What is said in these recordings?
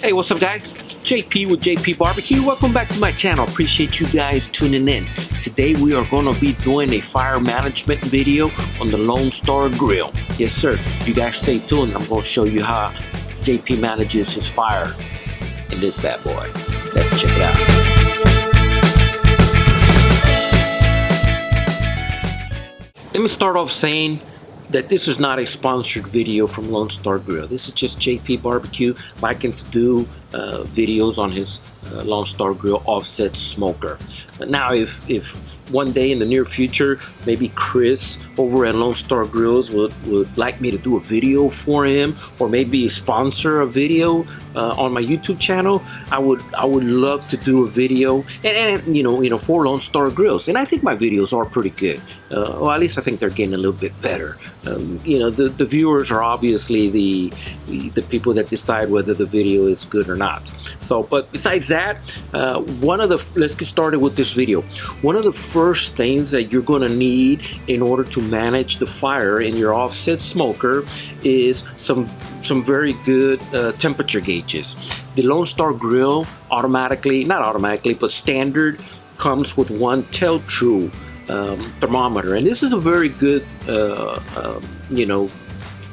Hey, what's up guys? JP with J.P.BBQ. Welcome back to my channel. Appreciate you guys tuning in. Today we are going to be doing a fire management video on the Lonestar grill. Yes sir, you guys stay tuned. I'm going to show you how JP manages his fire in this bad boy. Let's check it out. Let me start off saying that this is not a sponsored video from Lonestar Grill. This is just J.P.BBQ liking to do videos on his Lonestar Grill offset smoker. Now, if one day in the near future, maybe Chris over at Lonestar Grills would like me to do a video for him, or maybe sponsor a video on my YouTube channel, I would love to do a video, and you know for Lonestar Grills. And I think my videos are pretty good. Well, at least I think they're getting a little bit better. The viewers are obviously the people that decide whether the video is good or not. So, but besides that, let's get started with this video. One of the first things that you're going to need in order to manage the fire in your offset smoker is some very good temperature gauges. The Lonestar Grill not automatically, but standard comes with one Tell-True thermometer, and this is a very good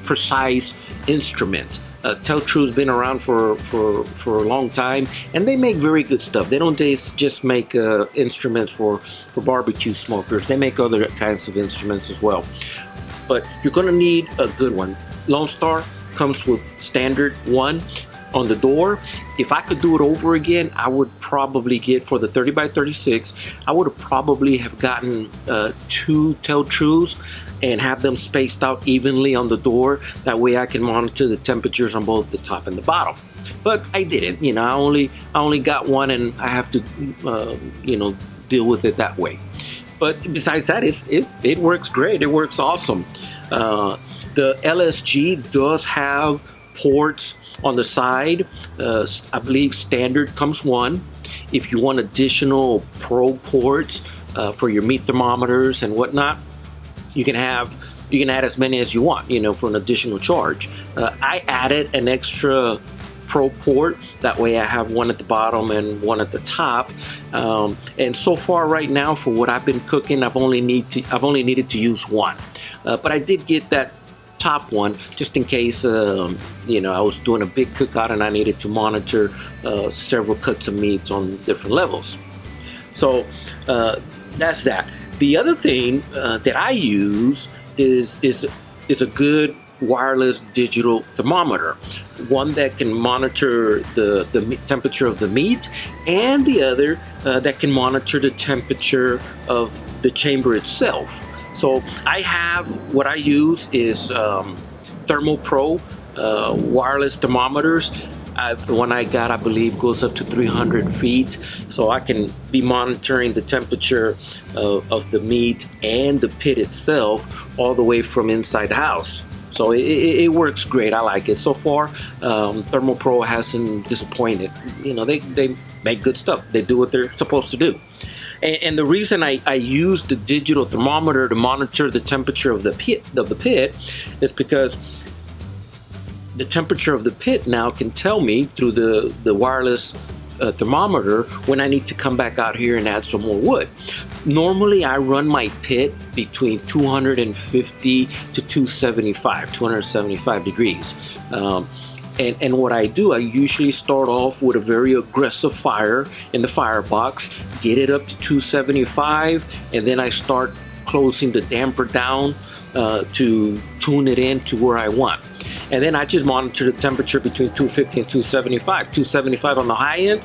precise instrument. Tell-True's been around for a long time, and they make very good stuff. They don't just make instruments for barbecue smokers. They make other kinds of instruments as well. But you're going to need a good one. Lonestar comes with standard one on the door. If I could do it over again, I would probably get, for the 30x36, I would have probably have gotten 2 Tell-Trues and have them spaced out evenly on the door. That way I can monitor the temperatures on both the top and the bottom. But I didn't, I only got one, and I have to deal with it that way. But besides that, it works great. It works awesome. The LSG does have ports on the side. I believe standard comes one. If you want additional Pro ports for your meat thermometers and whatnot, you can add as many as you want, for an additional charge. I added an extra Pro port. That way I have one at the bottom and one at the top. And so far right now, for what I've been cooking, I've only needed to use one. But I did get that top one just in case I was doing a big cookout and I needed to monitor several cuts of meats on different levels. So that's that. The other thing that I use is a good wireless digital thermometer, one that can monitor the temperature of the meat, and the other that can monitor the temperature of the chamber itself. So what I use is Thermal Pro wireless thermometers. The one I got, I believe, goes up to 300 feet, so I can be monitoring the temperature of the meat and the pit itself all the way from inside the house. So it works great. I like it so far. Thermal Pro hasn't disappointed. They make good stuff. They do what they're supposed to do. And the reason I use the digital thermometer to monitor the temperature of the pit is because the temperature of the pit now can tell me through the wireless thermometer when I need to come back out here and add some more wood. Normally I run my pit between 250 to 275 degrees. And what I do, I usually start off with a very aggressive fire in the Firebox, get it up to 275, and then I start closing the damper down to tune it in to where I want. And then I just monitor the temperature between 250 and 275. 275 on the high end.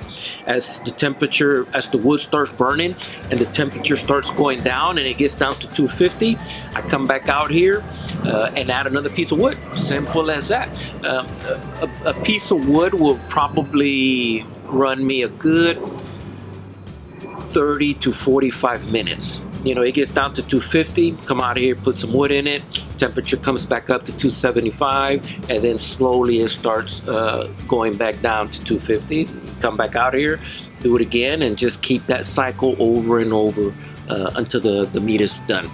As the wood starts burning and the temperature starts going down and it gets down to 250, I come back out here and add another piece of wood. Simple as that. A piece of wood will probably run me a good 30 to 45 minutes. It gets down to 250, come out here, put some wood in it, temperature comes back up to 275, and then slowly it starts going back down to 250. Come back out here, do it again, and just keep that cycle over and over until the meat is done.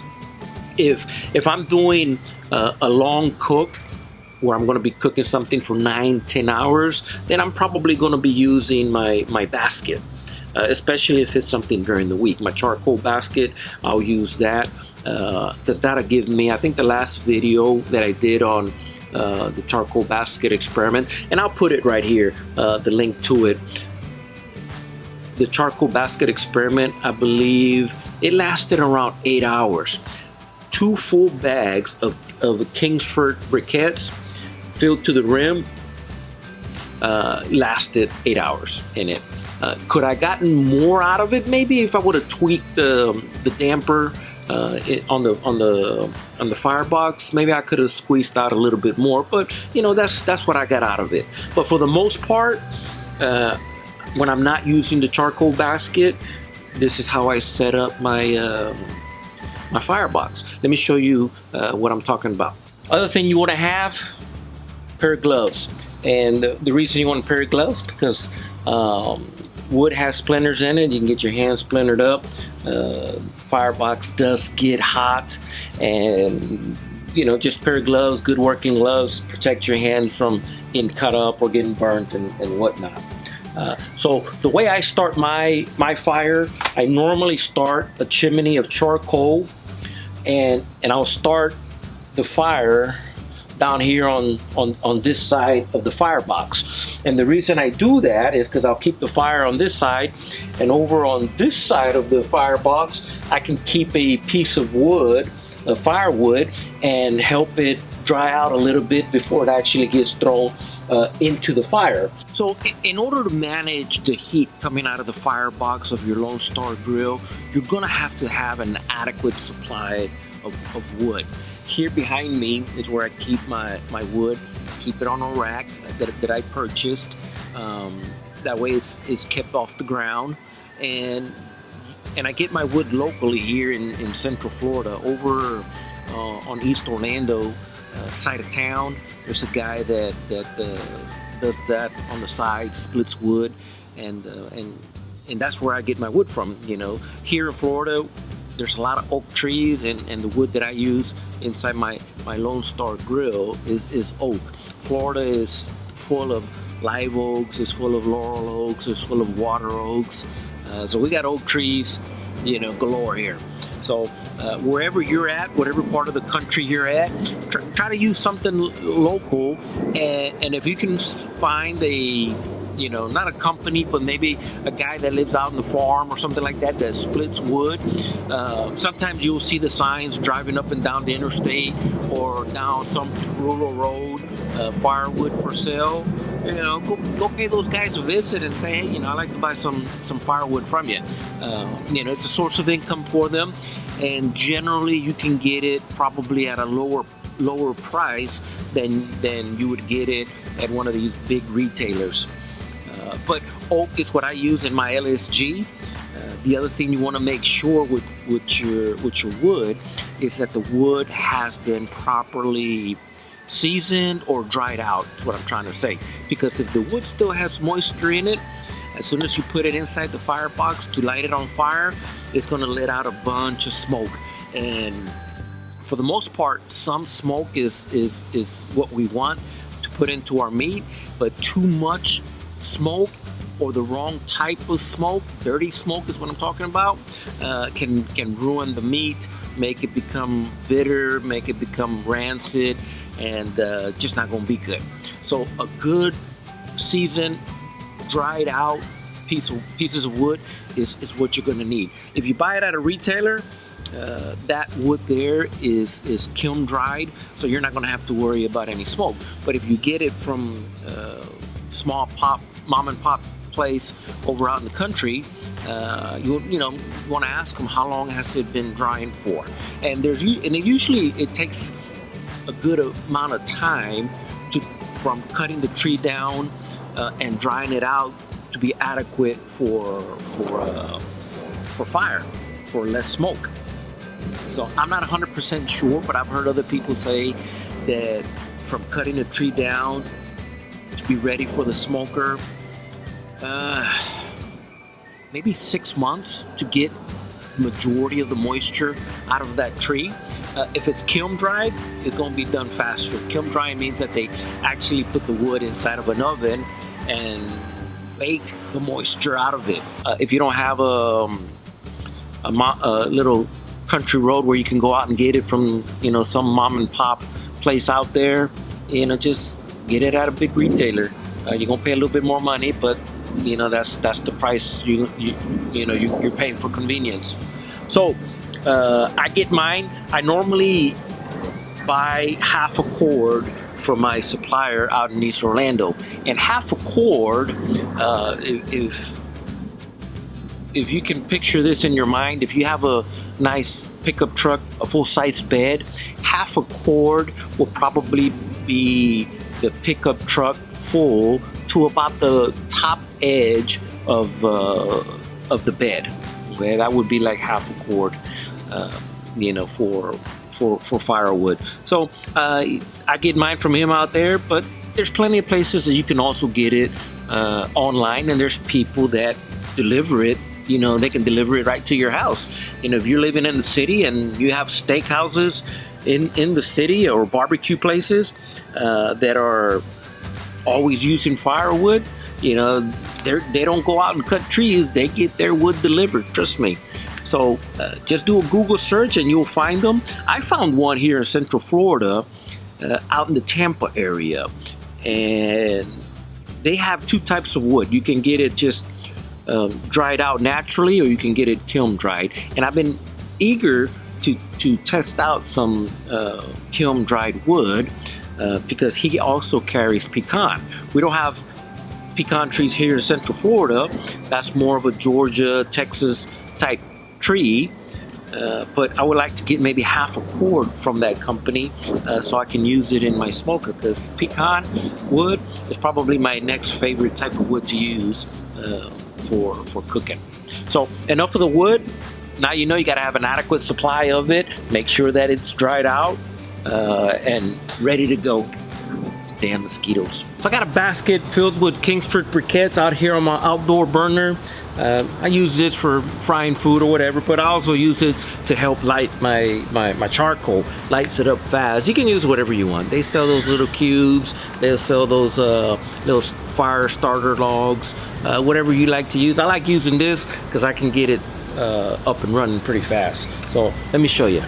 If I'm doing a long cook, where I'm going to be cooking something for 9-10 hours, then I'm probably going to be using my basket, especially if it's something during the week. My charcoal basket, I'll use that because that'll give me, I think the last video that I did on the charcoal basket experiment, and I'll put it right here, the link to it. The charcoal basket experiment, I believe it lasted around 8 hours. 2 full bags of Kingsford briquettes filled to the rim lasted 8 hours in it. Could I gotten more out of it? Maybe if I would have tweaked the damper on the Firebox, maybe I could have squeezed out a little bit more. But you know, that's what I got out of it. But for the most part, when I'm not using the charcoal basket, this is how I set up my my Firebox. Let me show you what I'm talking about. Other thing you want to have, pair of gloves. And the reason you want a pair of gloves, because wood has splinters in it. You can get your hands splintered up. Firebox does get hot, and you know, just a pair of gloves, good working gloves, protect your hands from getting cut up or getting burnt and whatnot. So the way I start my fire, I normally start a chimney of charcoal, and I'll start the fire down here on this side of the Firebox. And the reason I do that is because I'll keep the fire on this side, and over on this side of the Firebox I can keep a piece of wood, firewood, and help it dry out a little bit before it actually gets thrown into the fire. So in order to manage the heat coming out of the Firebox of your Lonestar grill, you're gonna have to have an adequate supply of wood. Here behind me is where I keep my wood. Keep it on a rack that I purchased. That way it's kept off the ground. And I get my wood locally here in Central Florida. Over on East Orlando side of town, there's a guy that does that on the side, splits wood, and that's where I get my wood from. You know, here in Florida, there's a lot of oak trees, and the wood that I use inside my Lonestar grill is oak. Florida is full of live oaks, it's full of laurel oaks, it's full of water oaks. So we got oak trees, you know, galore here. So wherever you're at, whatever part of the country you're at, try to use something local, and if you can find a, you know, not a company, but maybe a guy that lives out on the farm or something like that that splits wood. Sometimes you'll see the signs driving up and down the interstate or down some rural road, firewood for sale. You know, go pay those guys a visit and say, hey, you know, I'd like to buy some firewood from you. You know, it's a source of income for them, and generally you can get it probably at a lower price than you would get it at one of these big retailers. But oak is what I use in my LSG. The other thing you want to make sure with your wood is that the wood has been properly seasoned or dried out, is what I'm trying to say. Because if the wood still has moisture in it, as soon as you put it inside the Firebox to light it on fire, it's going to let out a bunch of smoke. And for the most part, some smoke is what we want to put into our meat, but too much smoke or the wrong type of smoke, dirty smoke is what I'm talking about, can ruin the meat, make it become bitter, make it become rancid, and just not going to be good. So a good seasoned, dried out pieces of wood is what you're going to need. If you buy it at a retailer, that wood there is kiln dried, so you're not going to have to worry about any smoke. But if you get it from small mom and pop place over out in the country, you know, want to ask them how long has it been drying for. And usually it takes a good amount of time from cutting the tree down and drying it out to be adequate for fire, for less smoke. So I'm not 100% sure, but I've heard other people say that from cutting a tree down to be ready for the smoker, maybe 6 months to get the majority of the moisture out of that tree. If it's kiln dried, it's going to be done faster. Kiln drying means that they actually put the wood inside of an oven and bake the moisture out of it. If you don't have a little country road where you can go out and get it from, you know, some mom and pop place out there, you know, just get it at a big retailer. You're gonna pay a little bit more money, but you know that's the price you're paying for convenience. So I get mine. I normally buy half a cord from my supplier out in East Orlando, and half a cord, if you can picture this in your mind, if you have a nice pickup truck, a full-size bed, half a cord will probably be the pickup truck full to about the top edge of the bed. Okay, that would be like half a cord, you know, for firewood. So I get mine from him out there, but there's plenty of places that you can also get it online, and there's people that deliver it. You know, they can deliver it right to your house. You know, if you're living in the city and you have steakhouses in the city or barbecue places that are always using firewood, you know, they don't go out and cut trees. They get their wood delivered. Trust me. So just do a Google search and you'll find them. I found one here in Central Florida, out in the Tampa area, and they have two types of wood. You can get it just dried out naturally, or you can get it kiln dried. And I've been eager to test out some kiln dried wood because he also carries pecan. We don't have pecan trees here in Central Florida. That's more of a Georgia, Texas type tree. But I would like to get maybe half a cord from that company so I can use it in my smoker, because pecan wood is probably my next favorite type of wood to use for cooking. So enough of the wood. Now you know you got to have an adequate supply of it. Make sure that it's dried out and ready to go. Damn mosquitoes. So I got a basket filled with Kingsford briquettes out here on my outdoor burner. I use this for frying food or whatever, but I also use it to help light my charcoal. Lights it up fast. You can use whatever you want. They sell those little cubes. They'll sell those little fire starter logs. Whatever you like to use. I like using this because I can get it up and running pretty fast. So let me show you.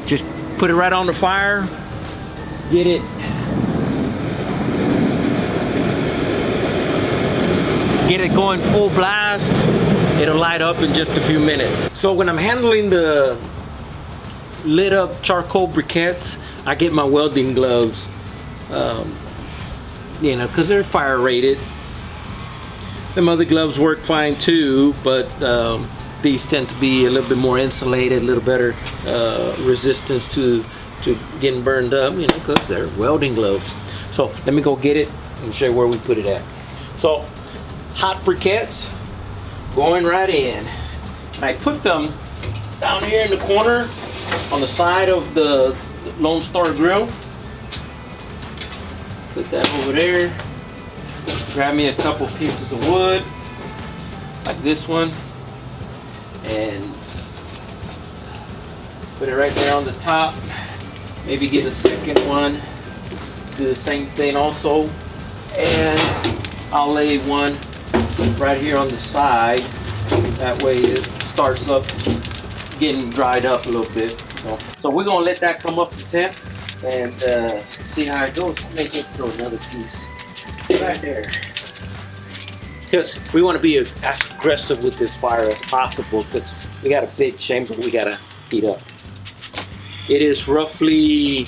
Just put it right on the fire. Get it. Get it going full blast. It'll light up in just a few minutes. So when I'm handling the lit up charcoal briquettes, I get my welding gloves, you know, because they're fire rated. Them other gloves work fine too, but these tend to be a little bit more insulated, a little better resistance to getting burned up, you know, because they're welding gloves. So let me go get it and show you where we put it at. So hot briquettes going right in. I put them down here in the corner on the side of the Lonestar grill. Put that over there. Grab me a couple pieces of wood like this one and put it right there on the top. Maybe get a second one, do the same thing also, and I'll lay one right here on the side. That way it starts up getting dried up a little bit. So we're gonna let that come up to temp and see how it goes. Maybe just throw another piece right there, because we want to be as aggressive with this fire as possible, because we got a big chamber we gotta heat up. It is roughly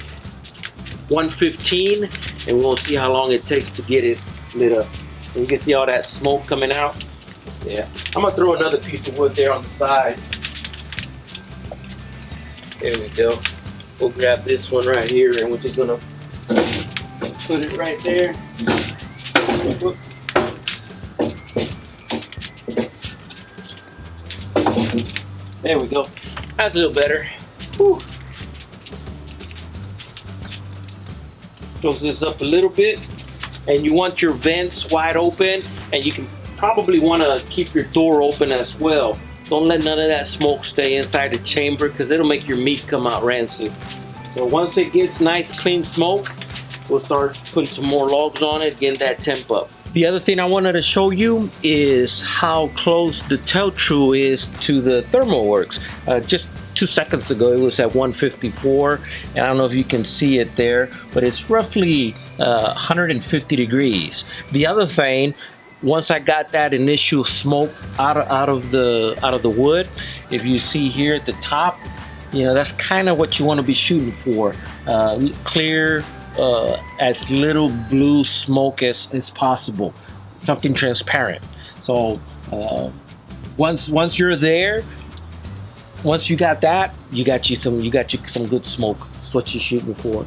1:15, and we'll see how long it takes to get it lit up. And you can see all that smoke coming out. Yeah, I'm gonna throw another piece of wood there on the side. There we go. We'll grab this one right here, and we're just gonna put it right there. There we go. That's a little better. Whew. Close this up a little bit, and you want your vents wide open, and you can probably want to keep your door open as well, Don't let none of that smoke stay inside the chamber because it'll make your meat come out rancid. So once it gets nice clean smoke, we'll start putting some more logs on it, getting that temp up. The other thing I wanted to show you is how close the tell-true is to the thermal works. Just 2 seconds ago it was at 154, and I don't know if you can see it there, but it's roughly 150 degrees. The other thing, once I got that initial smoke out of the wood, if you see here at the top, you know, that's kind of what you want to be shooting for. Clear, as little blue smoke as possible, something transparent. So once you're there, once you got that, you got you some good smoke. That's what you're shooting for.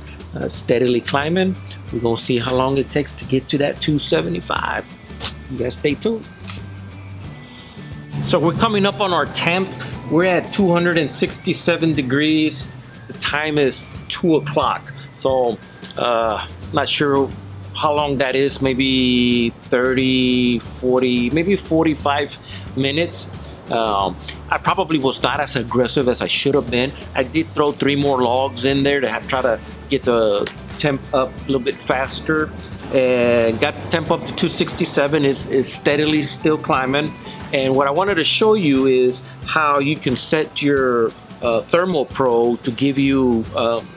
Steadily climbing. We're gonna see how long it takes to get to that 275. You guys stay tuned. So we're coming up on our temp. We're at 267 degrees. The time is 2 o'clock. So not sure how long that is, maybe 30, 40, maybe 45 minutes. I probably was not as aggressive as I should have been. I did throw 3 more logs in there to try to get the temp up a little bit faster, and got the temp up to 267. It's steadily still climbing. And what I wanted to show you is how you can set your Thermal Pro to give you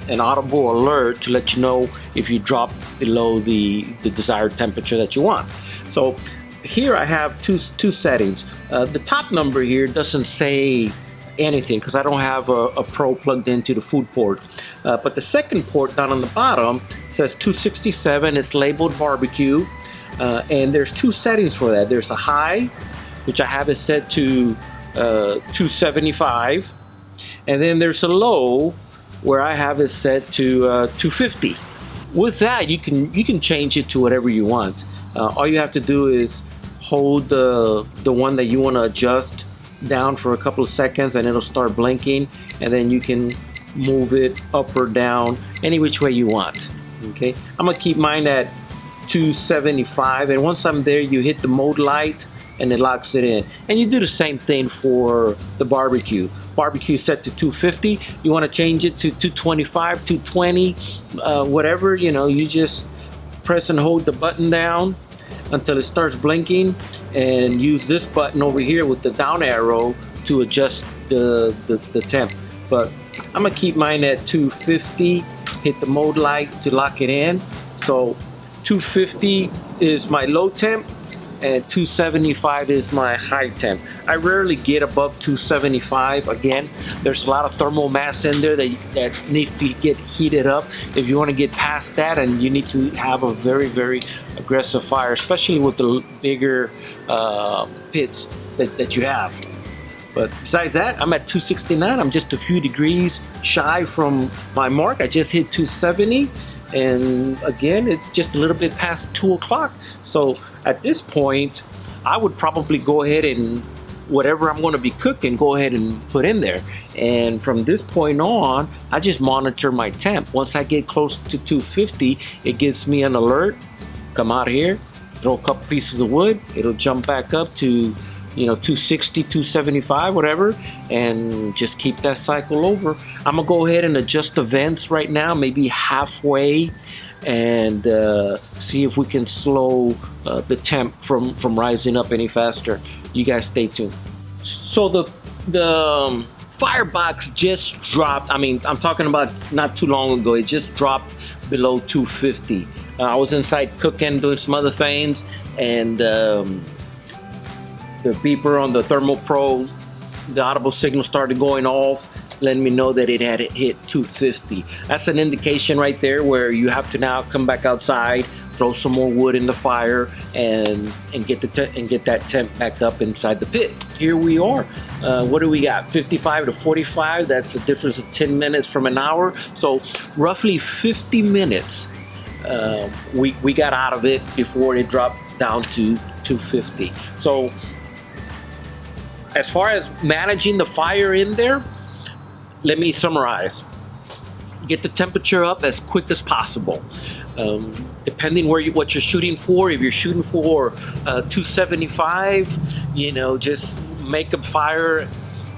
an audible alert to let you know if you drop below the desired temperature that you want. So here I have two settings. The top number here doesn't say anything because I don't have a Pro plugged into the food port. But the second port down on the bottom says 267. It's labeled barbecue. And there's 2 settings for that. There's a high, which I have it set to 275. And then there's a low where I have it set to 250. With that, you can change it to whatever you want. All you have to do is hold the one that you want to adjust down for a couple of seconds, and it'll start blinking, and then you can move it up or down any which way you want. Okay, I'm gonna keep mine at 275, and once I'm there, you hit the mode light and it locks it in. And you do the same thing for the barbecue. Barbecue set to 250. You want to change it to 225, 220, whatever, you know, you just press and hold the button down until it starts blinking, and use this button over here with the down arrow to adjust the temp. But I'm gonna keep mine at 250, hit the mode light to lock it in. So 250 is my low temp, and 275 is my high temp. I rarely get above 275. Again, there's a lot of thermal mass in there that needs to get heated up. If you want to get past that, and you need to have a very, very aggressive fire, especially with the bigger pits that you have. But besides that, I'm at 269. I'm just a few degrees shy from my mark. I just hit 270. And again, it's just a little bit past 2 o'clock. So at this point, I would probably go ahead and whatever I'm going to be cooking, go ahead and put in there. And from this point on, I just monitor my temp. Once I get close to 250, it gives me an alert. Come out here, throw a couple pieces of wood. It'll jump back up to, you know, 260, 275, whatever, and just keep that cycle over. I'm gonna go ahead and adjust the vents right now, maybe halfway, and see if we can slow the temp from rising up any faster. You guys stay tuned. So the Firebox just dropped. I mean, I'm talking about not too long ago. It just dropped below 250. I was inside cooking, doing some other things, and the beeper on the Thermal Pro, the audible signal started going off, letting me know that it had hit 250. That's an indication right there where you have to now come back outside, throw some more wood in the fire, and get that temp back up inside the pit. Here we are. What do we got? 55 to 45. That's a difference of 10 minutes from an hour. So roughly 50 minutes we got out of it before it dropped down to 250. So as far as managing the fire in there, let me summarize. Get the temperature up as quick as possible. Depending what you're shooting for, if you're shooting for 275, you know, just make a fire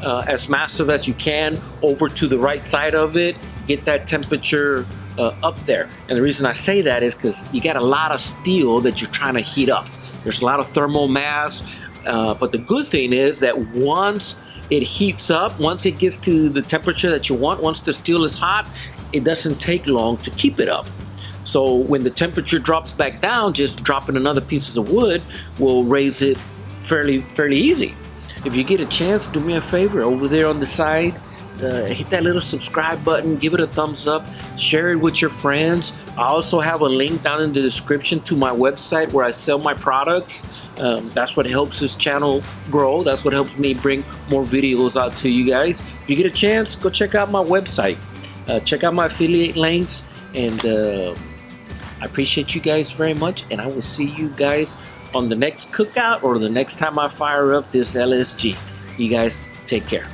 as massive as you can over to the right side of it. Get that temperature up there. And the reason I say that is because you got a lot of steel that you're trying to heat up. There's a lot of thermal mass, but the good thing is that once it heats up, once it gets to the temperature that you want, once the steel is hot, it doesn't take long to keep it up. So when the temperature drops back down, just dropping another pieces of wood will raise it fairly easy. If you get a chance, do me a favor, over there on the side, hit that little subscribe button, give it a thumbs up, share it with your friends. I also have a link down in the description to my website where I sell my products. That's what helps this channel grow. That's what helps me bring more videos out to you guys. If you get a chance, go check out my website. Check out my affiliate links, and I appreciate you guys very much, and I will see you guys on the next cookout or the next time I fire up this LSG. You guys take care.